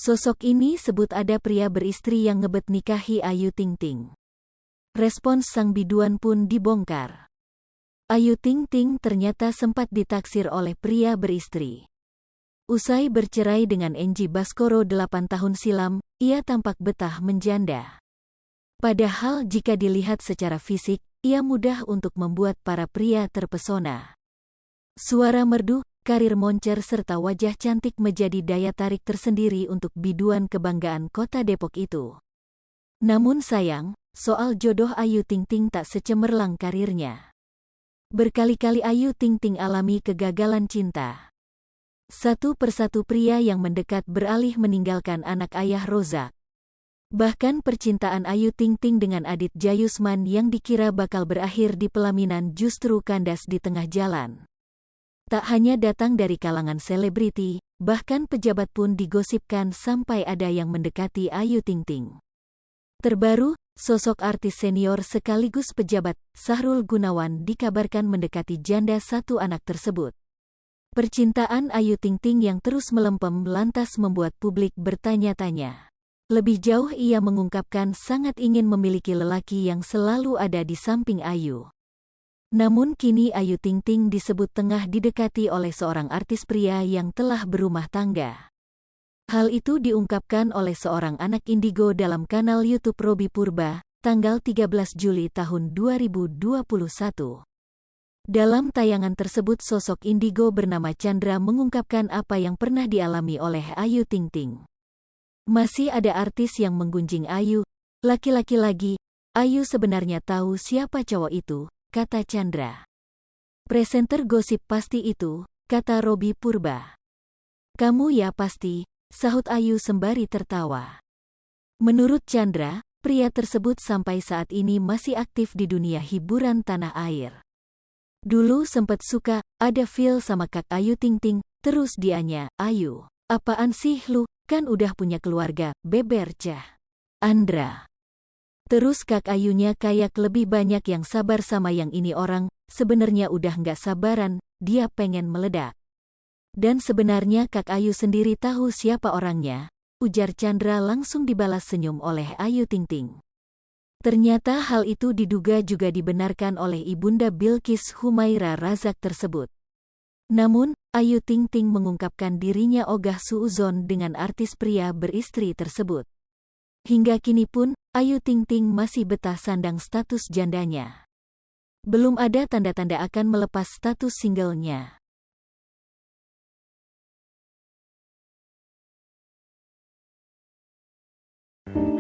Sosok ini sebut ada pria beristri yang ngebet nikahi Ayu Ting Ting. Respons sang biduan pun dibongkar. Ayu Ting Ting ternyata sempat ditaksir oleh pria beristri. Usai bercerai dengan Enji Baskoro 8 tahun silam, ia tampak betah menjanda. Padahal jika dilihat secara fisik, ia mudah untuk membuat para pria terpesona. Suara merdu, karir moncer serta wajah cantik menjadi daya tarik tersendiri untuk biduan kebanggaan kota Depok itu. Namun sayang, soal jodoh Ayu Ting Ting tak secemerlang karirnya. Berkali-kali Ayu Ting Ting alami kegagalan cinta. Satu persatu pria yang mendekat beralih meninggalkan anak ayah Rozak. Bahkan percintaan Ayu Ting Ting dengan Adit Jayusman yang dikira bakal berakhir di pelaminan justru kandas di tengah jalan. Tak hanya datang dari kalangan selebriti, bahkan pejabat pun digosipkan sampai ada yang mendekati Ayu Ting Ting. Terbaru, sosok artis senior sekaligus pejabat, Sahrul Gunawan dikabarkan mendekati janda satu anak tersebut. Percintaan Ayu Ting Ting yang terus melempem lantas membuat publik bertanya-tanya. Lebih jauh ia mengungkapkan sangat ingin memiliki lelaki yang selalu ada di samping Ayu. Namun kini Ayu Ting Ting disebut tengah didekati oleh seorang artis pria yang telah berumah tangga. Hal itu diungkapkan oleh seorang anak indigo dalam kanal YouTube Robby Purba, tanggal 13 Juli tahun 2021. Dalam tayangan tersebut sosok indigo bernama Chandra mengungkapkan apa yang pernah dialami oleh Ayu Ting Ting. Masih ada artis yang menggunjing Ayu, laki-laki lagi, Ayu sebenarnya tahu siapa cowok itu, kata Chandra. Presenter gosip pasti itu, kata Robby Purba. Kamu ya pasti, sahut Ayu sembari tertawa. Menurut Chandra, pria tersebut sampai saat ini masih aktif di dunia hiburan tanah air. Dulu sempat suka, ada feel sama Kak Ayu Ting Ting, terus dianya, Ayu, apaan sih lu, kan udah punya keluarga, beber cah. Andra. Terus Kak Ayunya kayak lebih banyak yang sabar sama yang ini orang, sebenarnya udah nggak sabaran, dia pengen meledak. Dan sebenarnya Kak Ayu sendiri tahu siapa orangnya, ujar Chandra langsung dibalas senyum oleh Ayu Ting Ting. Ternyata hal itu diduga juga dibenarkan oleh Ibunda Bilqis Humaira Razak tersebut. Namun, Ayu Ting Ting mengungkapkan dirinya ogah suuzon dengan artis pria beristri tersebut. Hingga kini pun, Ayu Ting Ting masih betah sandang status jandanya. Belum ada tanda-tanda akan melepas status singlenya.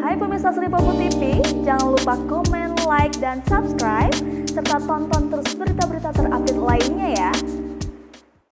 Hai pemirsa Sri Popo TV, jangan lupa komen, like, dan subscribe, serta tonton terus berita-berita terupdate lainnya ya.